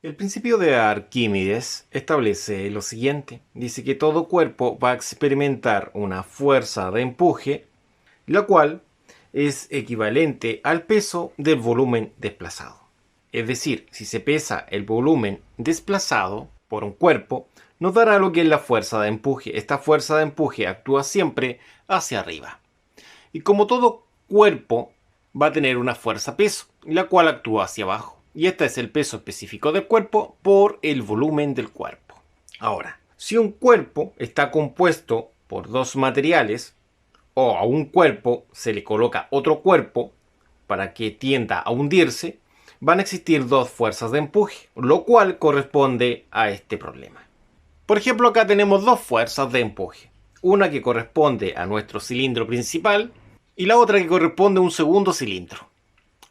El principio de Arquímedes establece lo siguiente. Dice que todo cuerpo va a experimentar una fuerza de empuje, la cual es equivalente al peso del volumen desplazado. Es decir, si se pesa el volumen desplazado por un cuerpo, nos dará lo que es la fuerza de empuje. Esta fuerza de empuje actúa siempre hacia arriba. Y como todo cuerpo va a tener una fuerza-peso, la cual actúa hacia abajo. Y este es el peso específico del cuerpo por el volumen del cuerpo. Ahora, si un cuerpo está compuesto por dos materiales, o a un cuerpo se le coloca otro cuerpo para que tienda a hundirse, van a existir dos fuerzas de empuje, lo cual corresponde a este problema. Por ejemplo, acá tenemos dos fuerzas de empuje. Una que corresponde a nuestro cilindro principal y la otra que corresponde a un segundo cilindro.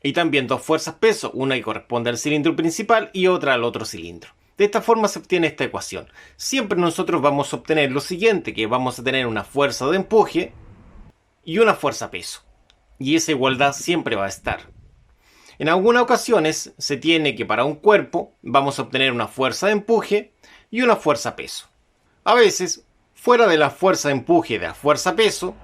Y también dos fuerzas peso, una que corresponde al cilindro principal y otra al otro cilindro. De esta forma se obtiene esta ecuación. Siempre nosotros vamos a obtener lo siguiente, que vamos a tener una fuerza de empuje y una fuerza peso. Y esa igualdad siempre va a estar. En algunas ocasiones se tiene que para un cuerpo vamos a obtener una fuerza de empuje y una fuerza peso. A veces, fuera de la fuerza de empuje y de la fuerza peso,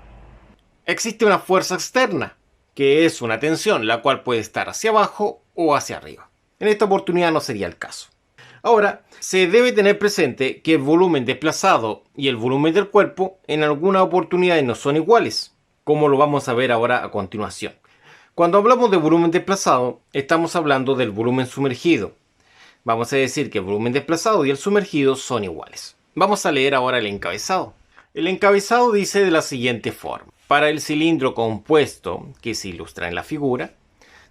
existe una fuerza externa, que es una tensión, la cual puede estar hacia abajo o hacia arriba. En esta oportunidad no sería el caso. Ahora, se debe tener presente que el volumen desplazado y el volumen del cuerpo en algunas oportunidades no son iguales, como lo vamos a ver ahora a continuación. Cuando hablamos de volumen desplazado, estamos hablando del volumen sumergido. Vamos a decir que el volumen desplazado y el sumergido son iguales. Vamos a leer ahora el encabezado. El encabezado dice de la siguiente forma. Para el cilindro compuesto que se ilustra en la figura,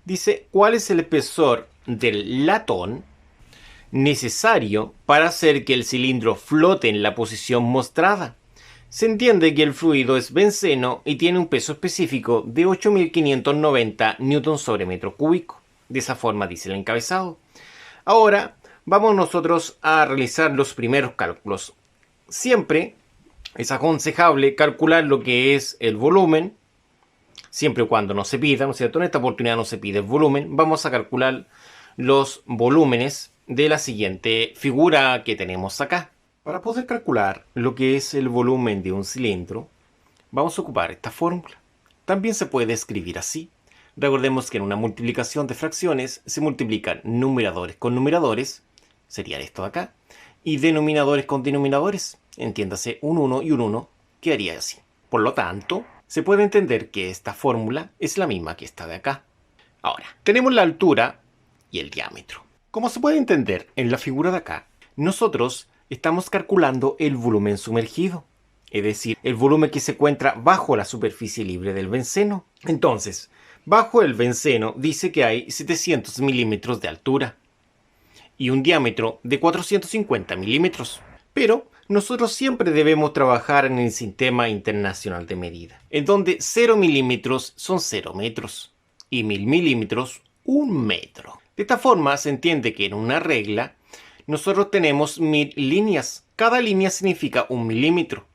dice cuál es el espesor del latón necesario para hacer que el cilindro flote en la posición mostrada. Se entiende que el fluido es benceno y tiene un peso específico de 8.590 newton sobre metro cúbico. De esa forma dice el encabezado. Ahora vamos nosotros a realizar los primeros cálculos. Siempre es aconsejable calcular lo que es el volumen, siempre y cuando no se pida, ¿no es cierto? En esta oportunidad no se pide el volumen. Vamos a calcular los volúmenes de la siguiente figura que tenemos acá. Para poder calcular lo que es el volumen de un cilindro, vamos a ocupar esta fórmula. También se puede escribir así. Recordemos que en una multiplicación de fracciones se multiplican numeradores con numeradores, serían esto de acá, y denominadores con denominadores, entiéndase un 1 y un 1, quedaría así. Por lo tanto, se puede entender que esta fórmula es la misma que esta de acá. Ahora, tenemos la altura y el diámetro. Como se puede entender en la figura de acá, nosotros estamos calculando el volumen sumergido, es decir, el volumen que se encuentra bajo la superficie libre del benceno. Entonces, bajo el benceno dice que hay 700 milímetros de altura y un diámetro de 450 milímetros. Pero nosotros siempre debemos trabajar en el sistema internacional de medida, en donde 0 milímetros son 0 metros y 1000 milímetros 1 metro. De esta forma se entiende que en una regla nosotros tenemos 1000 líneas. Cada línea significa 1 milímetro.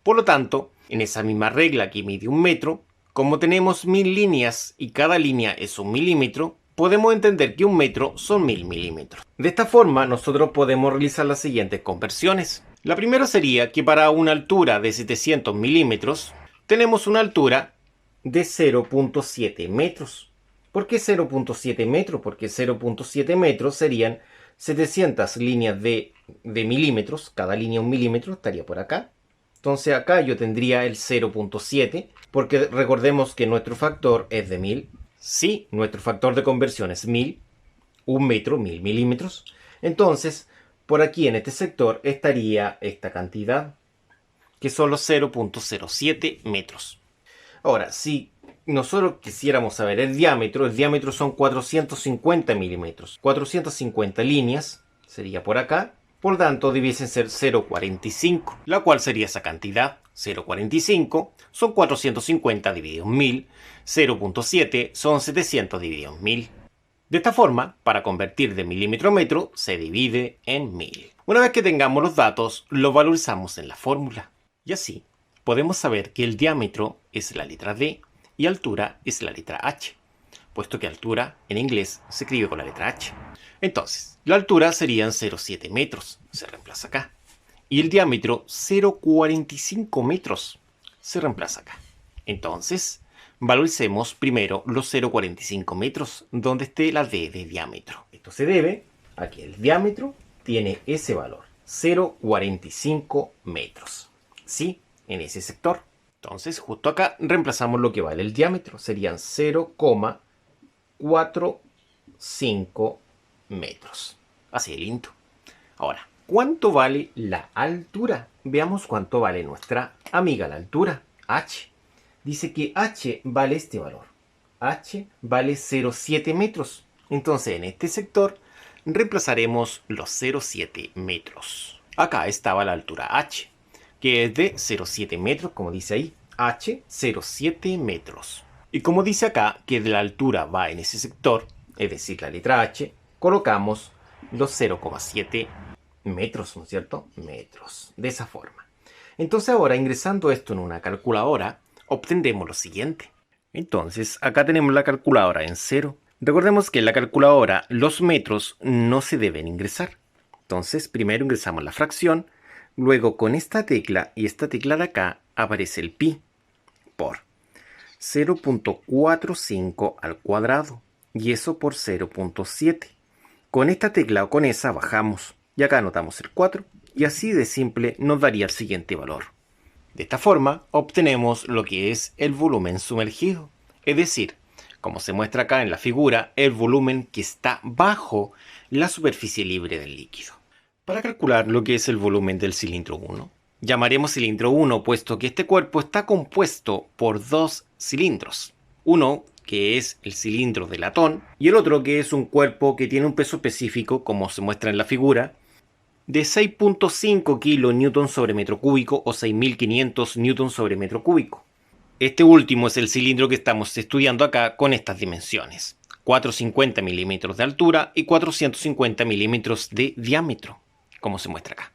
Por lo tanto, en esa misma regla que mide 1 metro, como tenemos 1000 líneas y cada línea es 1 milímetro, podemos entender que 1 metro son 1000 milímetros. De esta forma, nosotros podemos realizar las siguientes conversiones. La primera sería que para una altura de 700 milímetros, tenemos una altura de 0.7 metros. ¿Por qué 0.7 metros? Porque 0.7 metros serían 700 líneas de milímetros. Cada línea 1 milímetro estaría por acá. Entonces acá yo tendría el 0.7, porque recordemos que nuestro factor es de 1000. Sí, nuestro factor de conversión es 1000, 1 metro, 1000 milímetros. Entonces, por aquí en este sector estaría esta cantidad, que son los 0.07 metros. Ahora, si nosotros quisiéramos saber el diámetro son 450 milímetros. 450 líneas sería por acá. Por tanto, debiesen ser 0.45, la cual sería esa cantidad. 0.45 son 450 dividido en 1000. 0.7 son 700 dividido en 1000. De esta forma, para convertir de milímetro a metro, se divide en 1000. Una vez que tengamos los datos, los valorizamos en la fórmula. Y así, podemos saber que el diámetro es la letra D y altura es la letra H, puesto que altura en inglés se escribe con la letra H. Entonces, La altura serían 0,7 metros, se reemplaza acá. Y el diámetro 0,45 metros, se reemplaza acá. Entonces, valoricemos primero los 0,45 metros, donde esté la D de diámetro. Esto se debe a que el diámetro tiene ese valor, 0,45 metros. ¿Sí? En ese sector. Entonces, justo acá reemplazamos lo que vale el diámetro. Serían 0,45 metros. Así de lindo. Ahora, ¿cuánto vale la altura? Veamos cuánto vale nuestra amiga la altura, h. Dice que h vale este valor. H vale 0,7 metros. Entonces, en este sector reemplazaremos los 0,7 metros. Acá estaba la altura h, que es de 0,7 metros, como dice ahí. H, 0,7 metros. Y como dice acá que de la altura va en ese sector, es decir, la letra H, colocamos los 0,7 metros, ¿no es cierto? Metros. De esa forma. Entonces ahora, ingresando esto en una calculadora, obtendremos lo siguiente. Entonces, acá tenemos la calculadora en cero. Recordemos que en la calculadora los metros no se deben ingresar. Entonces, primero ingresamos la fracción. Luego, con esta tecla y esta tecla de acá, aparece el pi por 0,45 al cuadrado. Y eso por 0,7. Con esta tecla o con esa bajamos. Y acá anotamos el 4. Y así de simple nos daría el siguiente valor. De esta forma, obtenemos lo que es el volumen sumergido. Es decir, como se muestra acá en la figura, el volumen que está bajo la superficie libre del líquido. Para calcular lo que es el volumen del cilindro 1, llamaremos cilindro 1 puesto que este cuerpo está compuesto por dos cilindros. Uno que es el cilindro de latón y el otro que es un cuerpo que tiene un peso específico, como se muestra en la figura, de 6,5 kN sobre metro cúbico o 6.500 N sobre metro cúbico. Este último es el cilindro que estamos estudiando acá con estas dimensiones. 450 milímetros de altura y 450 milímetros de diámetro, como se muestra acá.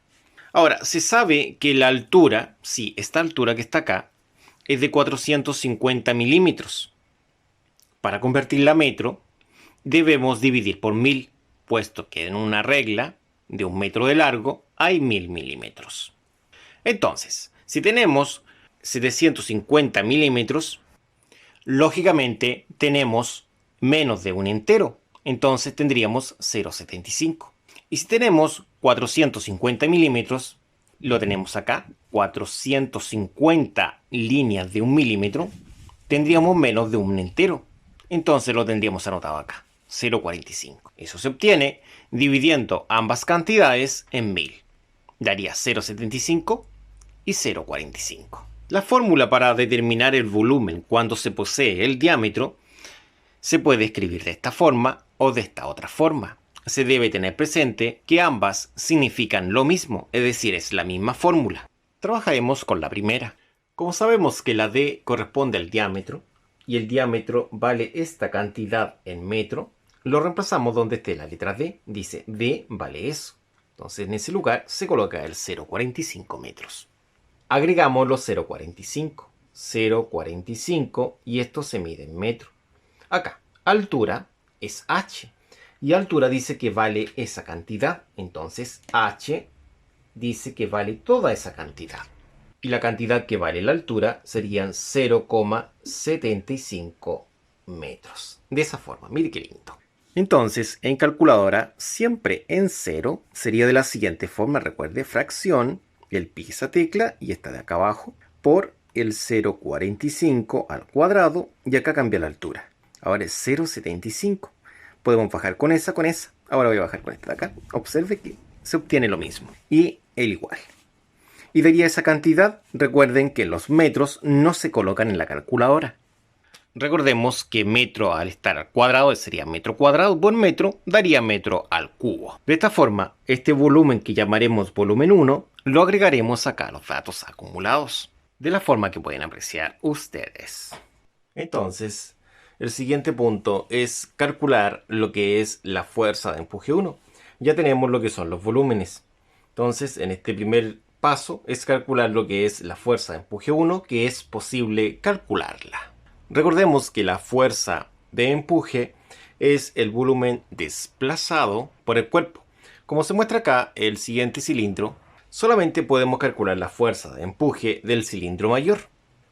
Ahora, se sabe que la altura, sí, esta altura que está acá, es de 450 milímetros. Para convertirla a metro, debemos dividir por 1000, puesto que en una regla de 1 metro de largo hay 1000 milímetros. Entonces, si tenemos 750 milímetros, lógicamente tenemos menos de un entero, entonces tendríamos 0,75. Y si tenemos 450 milímetros, lo tenemos acá, 450 líneas de 1 milímetro, tendríamos menos de un entero. Entonces lo tendríamos anotado acá, 0,45. Eso se obtiene dividiendo ambas cantidades en 1000. Daría 0,75 y 0,45. La fórmula para determinar el volumen cuando se posee el diámetro se puede escribir de esta forma o de esta otra forma. Se debe tener presente que ambas significan lo mismo, es decir, es la misma fórmula. Trabajaremos con la primera. Como sabemos que la D corresponde al diámetro y el diámetro vale esta cantidad en metro, lo reemplazamos donde esté la letra D, dice D vale eso. Entonces en ese lugar se coloca el 0,45 metros. Agregamos los 0,45, 0,45 y esto se mide en metro. Acá, altura es h y altura dice que vale esa cantidad, entonces h dice que vale toda esa cantidad. Y la cantidad que vale la altura serían 0,75 metros. De esa forma, mire qué lindo. Entonces, en calculadora, siempre en cero sería de la siguiente forma, recuerde, fracción, el pi esa tecla y esta de acá abajo, por el 0,45 al cuadrado y acá cambia la altura. Ahora es 0,75. Podemos bajar con esa. Ahora voy a bajar con esta de acá. Observe que se obtiene lo mismo. Y el igual. Y daría esa cantidad. Recuerden que los metros no se colocan en la calculadora. Recordemos que metro al estar al cuadrado sería metro cuadrado por metro, daría metro al cubo. De esta forma, este volumen que llamaremos volumen 1, lo agregaremos acá a los datos acumulados, de la forma que pueden apreciar ustedes. Entonces, el siguiente punto es calcular lo que es la fuerza de empuje 1. Ya tenemos lo que son los volúmenes. Entonces, en este primer paso es calcular lo que es la fuerza de empuje 1, que es posible calcularla. Recordemos que la fuerza de empuje es el volumen desplazado por el cuerpo. Como se muestra acá, el siguiente cilindro, solamente podemos calcular la fuerza de empuje del cilindro mayor.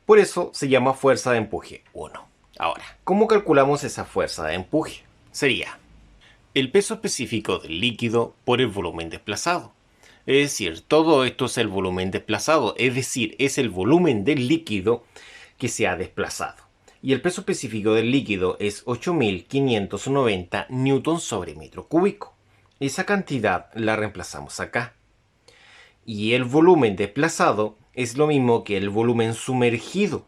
Por eso se llama fuerza de empuje 1. Ahora, ¿cómo calculamos esa fuerza de empuje? Sería el peso específico del líquido por el volumen desplazado. Es decir, todo esto es el volumen desplazado, es decir, es el volumen del líquido que se ha desplazado. Y el peso específico del líquido es 8590 newton sobre metro cúbico. Esa cantidad la reemplazamos acá. Y el volumen desplazado es lo mismo que el volumen sumergido.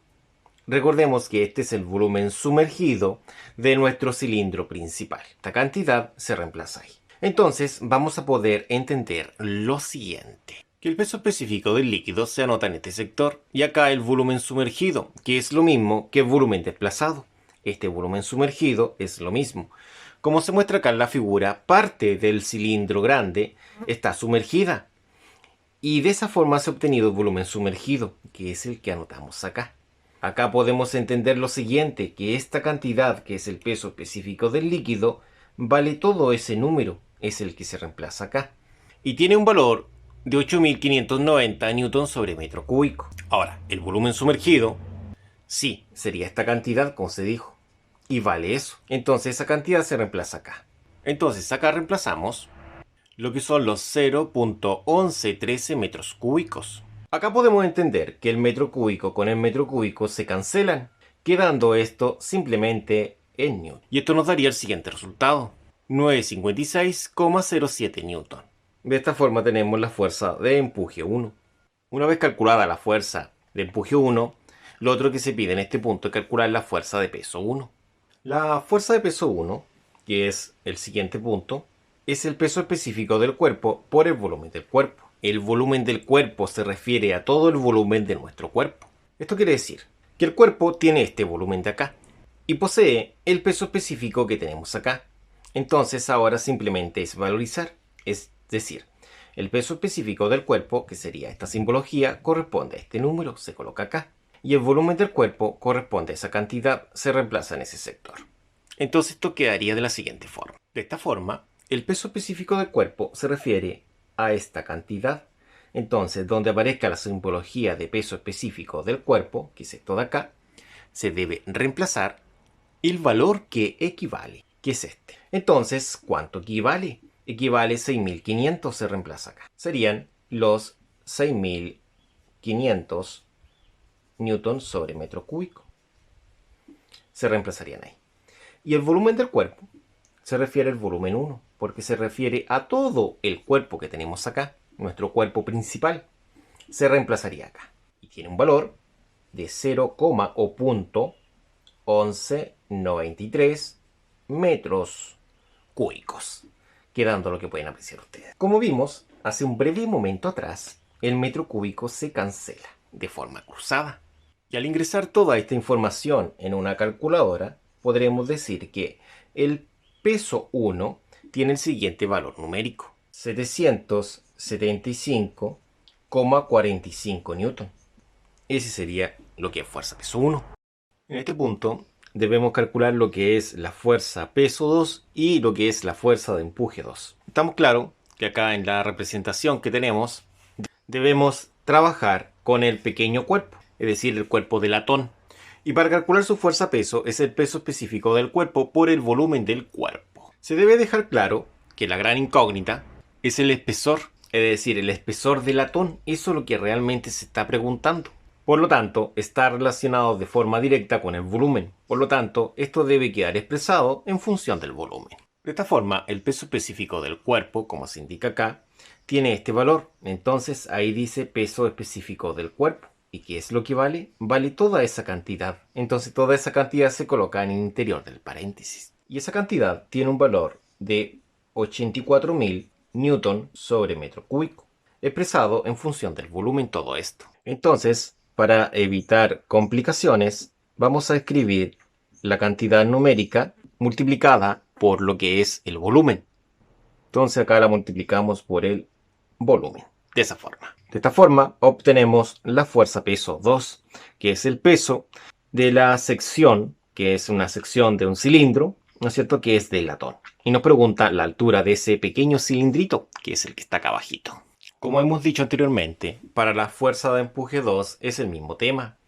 Recordemos que este es el volumen sumergido de nuestro cilindro principal. Esta cantidad se reemplaza ahí. Entonces vamos a poder entender lo siguiente. Que el peso específico del líquido se anota en este sector y acá el volumen sumergido, que es lo mismo que el volumen desplazado. Este volumen sumergido es lo mismo. Como se muestra acá en la figura, parte del cilindro grande está sumergida. Y de esa forma se ha obtenido el volumen sumergido, que es el que anotamos acá. Acá podemos entender lo siguiente, que esta cantidad, que es el peso específico del líquido, vale todo ese número, es el que se reemplaza acá. Y tiene un valor de 8590 newton sobre metro cúbico. Ahora, el volumen sumergido, sí, sería esta cantidad, como se dijo. Y vale eso. Entonces esa cantidad se reemplaza acá. Entonces acá reemplazamos lo que son los 0.1113 metros cúbicos. Acá podemos entender que el metro cúbico con el metro cúbico se cancelan, quedando esto simplemente en newton. Y esto nos daría el siguiente resultado: 956,07 newton. De esta forma tenemos la fuerza de empuje 1. Una vez calculada la fuerza de empuje 1, lo otro que se pide en este punto es calcular la fuerza de peso 1. La fuerza de peso 1, que es el siguiente punto, es el peso específico del cuerpo por el volumen del cuerpo. El volumen del cuerpo se refiere a todo el volumen de nuestro cuerpo. Esto quiere decir que el cuerpo tiene este volumen de acá y posee el peso específico que tenemos acá. Entonces ahora simplemente es valorizar, es decir, el peso específico del cuerpo, que sería esta simbología, corresponde a este número, se coloca acá. Y el volumen del cuerpo corresponde a esa cantidad, se reemplaza en ese sector. Entonces esto quedaría de la siguiente forma. De esta forma, el peso específico del cuerpo se refiere a esta cantidad. Entonces, donde aparezca la simbología de peso específico del cuerpo, que es esto de acá, se debe reemplazar el valor que equivale, que es este. Entonces, ¿cuánto equivale? Equivale 6500, se reemplaza acá. Serían los 6500 newton sobre metro cúbico. Se reemplazarían ahí. Y el volumen del cuerpo se refiere al volumen 1, porque se refiere a todo el cuerpo que tenemos acá, nuestro cuerpo principal. Se reemplazaría acá. Y tiene un valor de 0,1193 metros cúbicos, quedando lo que pueden apreciar ustedes. Como vimos hace un breve momento atrás, el metro cúbico se cancela de forma cruzada. Y al ingresar toda esta información en una calculadora, podremos decir que el peso 1 tiene el siguiente valor numérico: 775,45 newton. Ese sería lo que es fuerza peso 1. En este punto debemos calcular lo que es la fuerza peso 2 y lo que es la fuerza de empuje 2. Estamos claros que acá en la representación que tenemos debemos trabajar con el pequeño cuerpo, es decir, el cuerpo de latón. Y para calcular su fuerza peso es el peso específico del cuerpo por el volumen del cuerpo. Se debe dejar claro que la gran incógnita es el espesor, es decir, el espesor del latón. Eso es lo que realmente se está preguntando. Por lo tanto, está relacionado de forma directa con el volumen. Por lo tanto, esto debe quedar expresado en función del volumen. De esta forma, el peso específico del cuerpo, como se indica acá, tiene este valor. Entonces, ahí dice peso específico del cuerpo. ¿Y qué es lo que vale? Vale toda esa cantidad. Entonces, toda esa cantidad se coloca en el interior del paréntesis. Y esa cantidad tiene un valor de 84.000 newton sobre metro cúbico, expresado en función del volumen todo esto. Entonces, para evitar complicaciones, vamos a escribir la cantidad numérica multiplicada por lo que es el volumen. Entonces acá la multiplicamos por el volumen, de esa forma. De esta forma obtenemos la fuerza peso 2, que es el peso de la sección, que es una sección de un cilindro, ¿no es cierto?, que es del latón. Y nos pregunta la altura de ese pequeño cilindrito, que es el que está acá abajito. Como hemos dicho anteriormente, para la fuerza de empuje 2 es el mismo tema.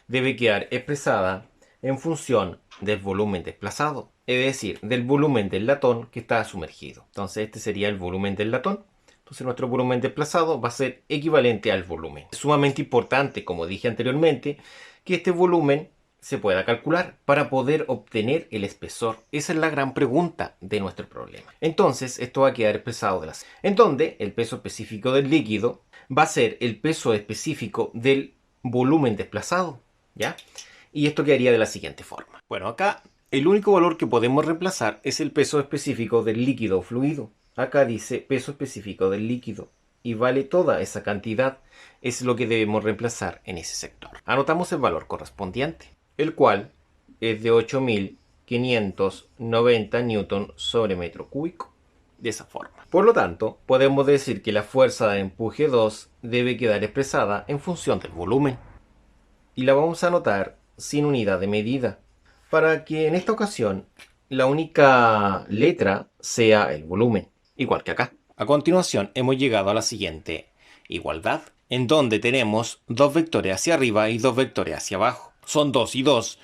Debe quedar expresada en función del volumen desplazado, es decir, del volumen del latón que está sumergido. Entonces este sería el volumen del latón. Entonces nuestro volumen desplazado va a ser equivalente al volumen. Es sumamente importante, como dije anteriormente, que este volumen se pueda calcular para poder obtener el espesor. Esa es la gran pregunta de nuestro problema. Entonces esto va a quedar expresado en donde el peso específico del líquido va a ser el peso específico del volumen desplazado, ¿ya? Y esto quedaría de la siguiente forma. Bueno, acá el único valor que podemos reemplazar es el peso específico del líquido o fluido. Acá dice peso específico del líquido y vale toda esa cantidad, es lo que debemos reemplazar en ese sector. Anotamos el valor correspondiente, el cual es de 8.590 newton sobre metro cúbico. De esa forma. Por lo tanto, podemos decir que la fuerza de empuje 2 debe quedar expresada en función del volumen. Y la vamos a anotar sin unidad de medida, para que en esta ocasión la única letra sea el volumen, igual que acá. A continuación hemos llegado a la siguiente igualdad, en donde tenemos dos vectores hacia arriba y dos vectores hacia abajo. Son 2 y 2,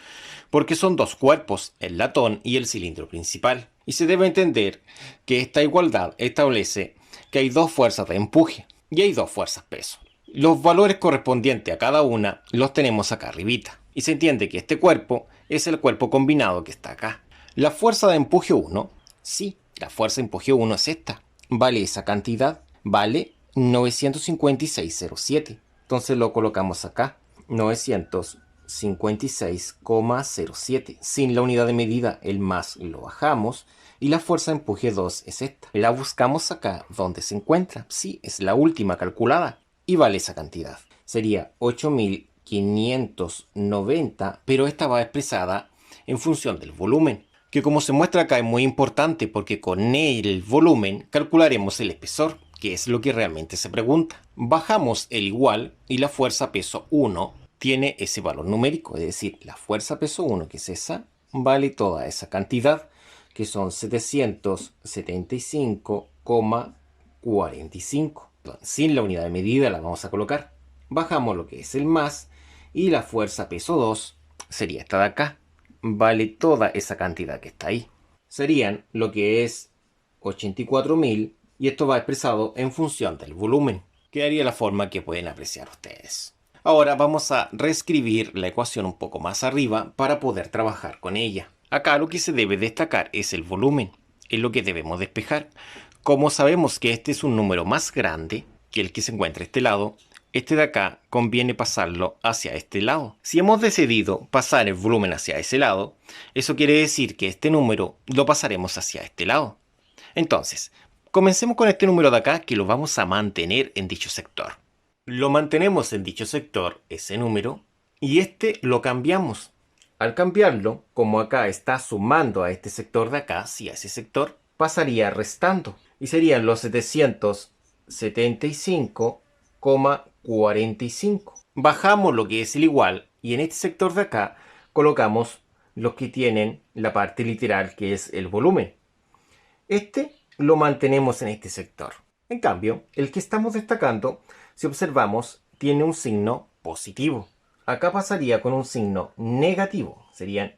porque son dos cuerpos, el latón y el cilindro principal. Y se debe entender que esta igualdad establece que hay dos fuerzas de empuje y hay dos fuerzas peso. Los valores correspondientes a cada una los tenemos acá arribita. Y se entiende que este cuerpo es el cuerpo combinado que está acá. La fuerza de empuje 1, sí, la fuerza de empuje 1 es esta. Vale esa cantidad, vale 956,07. Entonces lo colocamos acá, 956,07. Sin la unidad de medida, el más lo bajamos. Y la fuerza de empuje 2 es esta. La buscamos acá donde se encuentra. Sí, es la última calculada. Y vale esa cantidad. Sería 8.590, pero esta va expresada en función del volumen, que como se muestra acá es muy importante porque con el volumen calcularemos el espesor, que es lo que realmente se pregunta. Bajamos el igual y la fuerza peso 1 tiene ese valor numérico, es decir, la fuerza peso 1, que es esa, vale toda esa cantidad, que son 775,45. Sin la unidad de medida la vamos a colocar. Bajamos lo que es el más y la fuerza peso 2 sería esta de acá. Vale toda esa cantidad que está ahí. Serían lo que es 84.000 y esto va expresado en función del volumen. Quedaría la forma que pueden apreciar ustedes. Ahora vamos a reescribir la ecuación un poco más arriba para poder trabajar con ella. Acá lo que se debe destacar es el volumen. Es lo que debemos despejar. Como sabemos que este es un número más grande que el que se encuentra a este lado, este de acá conviene pasarlo hacia este lado. Si hemos decidido pasar el volumen hacia ese lado, eso quiere decir que este número lo pasaremos hacia este lado. Entonces, comencemos con este número de acá que lo vamos a mantener en dicho sector. Lo mantenemos en dicho sector, ese número, y este lo cambiamos. Al cambiarlo, como acá está sumando a este sector de acá, sí, a ese sector, pasaría restando. Y serían los 775,45. Bajamos lo que es el igual y en este sector de acá colocamos los que tienen la parte literal que es el volumen. Este lo mantenemos en este sector. En cambio, el que estamos destacando, si observamos, tiene un signo positivo. Acá pasaría con un signo negativo. Serían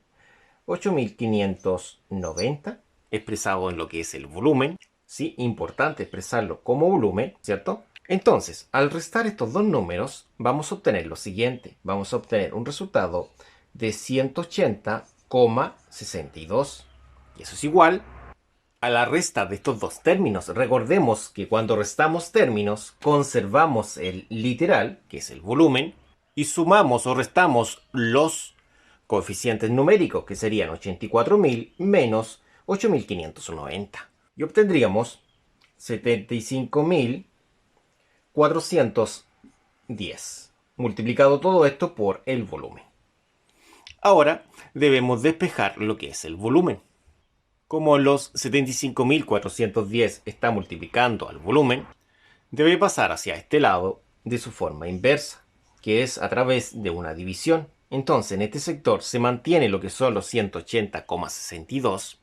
8.590 expresado en lo que es el volumen. Sí, importante expresarlo como volumen, ¿cierto? Entonces, al restar estos dos números, vamos a obtener lo siguiente. Vamos a obtener un resultado de 180,62. Y eso es igual a la resta de estos dos términos. Recordemos que cuando restamos términos, conservamos el literal, que es el volumen, y sumamos o restamos los coeficientes numéricos, que serían 84.000 menos 8.590. Y obtendríamos 75.410. Multiplicado todo esto por el volumen. Ahora debemos despejar lo que es el volumen. Como los 75.410 está multiplicando al volumen, debe pasar hacia este lado de su forma inversa, que es a través de una división. Entonces en este sector se mantiene lo que son los 180,62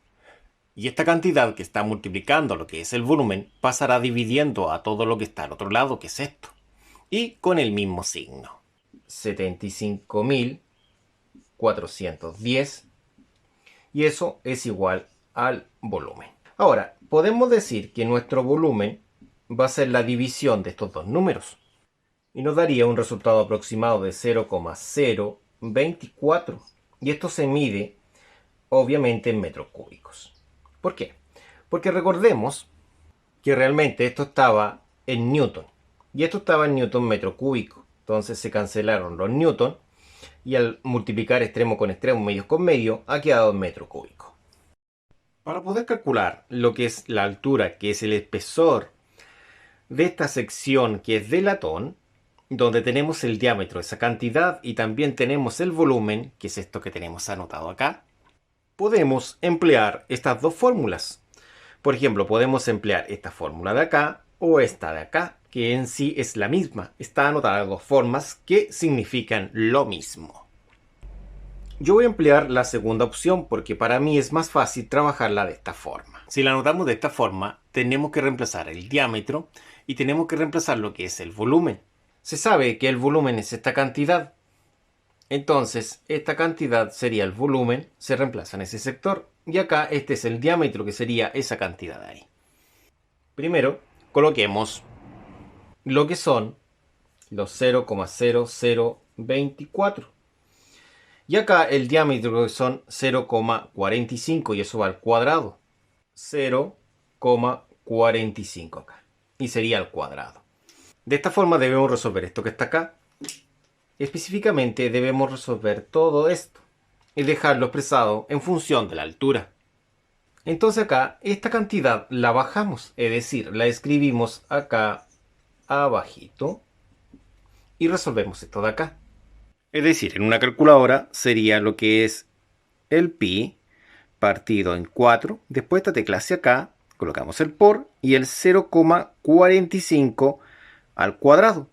Y esta cantidad que está multiplicando lo que es el volumen pasará dividiendo a todo lo que está al otro lado, que es esto. Y con el mismo signo. 75.410. Y eso es igual al volumen. Ahora, podemos decir que nuestro volumen va a ser la división de estos dos números. Y nos daría un resultado aproximado de 0,024. Y esto se mide, obviamente, en metros cúbicos. ¿Por qué? Porque recordemos que realmente esto estaba en newton. Y esto estaba en newton metro cúbico. Entonces se cancelaron los newton. Y al multiplicar extremo con extremo, medios con medio, ha quedado en metro cúbico. Para poder calcular lo que es la altura, que es el espesor de esta sección que es de latón, donde tenemos el diámetro, esa cantidad, y también tenemos el volumen, que es esto que tenemos anotado acá, podemos emplear estas dos fórmulas. Por ejemplo, podemos emplear esta fórmula de acá o esta de acá, que en sí es la misma. Está anotada de dos formas que significan lo mismo. Yo voy a emplear la segunda opción porque para mí es más fácil trabajarla de esta forma. Si la anotamos de esta forma, tenemos que reemplazar el diámetro y tenemos que reemplazar lo que es el volumen. Se sabe que el volumen es esta cantidad. Entonces, esta cantidad sería el volumen, se reemplaza en ese sector. Y acá este es el diámetro, que sería esa cantidad de ahí. Primero, coloquemos lo que son los 0,0024. Y acá el diámetro que son 0,45 y eso va al cuadrado. 0,45 acá. Y sería al cuadrado. De esta forma debemos resolver esto que está acá. Específicamente debemos resolver todo esto y dejarlo expresado en función de la altura. Entonces acá esta cantidad la bajamos, es decir, la escribimos acá abajito y resolvemos esto de acá. Es decir, en una calculadora sería lo que es el pi partido en 4. Después esta tecla hacia acá, colocamos el por y el 0,45 al cuadrado.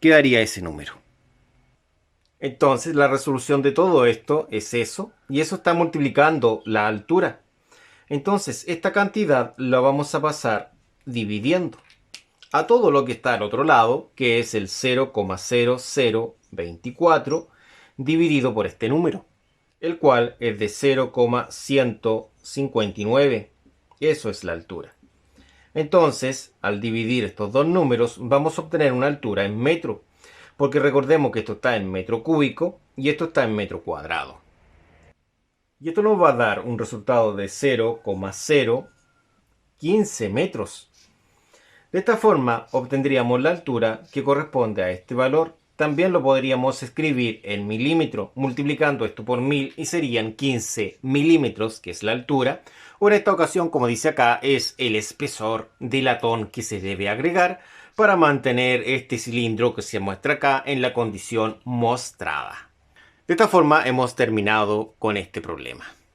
Quedaría ese número. Entonces la resolución de todo esto es eso, y eso está multiplicando la altura. Entonces esta cantidad la vamos a pasar dividiendo a todo lo que está al otro lado, que es el 0,0024 dividido por este número, el cual es de 0,159. Eso es la altura. Entonces, al dividir estos dos números, vamos a obtener una altura en metro, porque recordemos que esto está en metro cúbico y esto está en metro cuadrado. Y esto nos va a dar un resultado de 0,015 metros. De esta forma obtendríamos la altura que corresponde a este valor. También lo podríamos escribir en milímetro, multiplicando esto por 1000 y serían 15 milímetros, que es la altura. O en esta ocasión, como dice acá, es el espesor de latón que se debe agregar para mantener este cilindro que se muestra acá en la condición mostrada. De esta forma hemos terminado con este problema.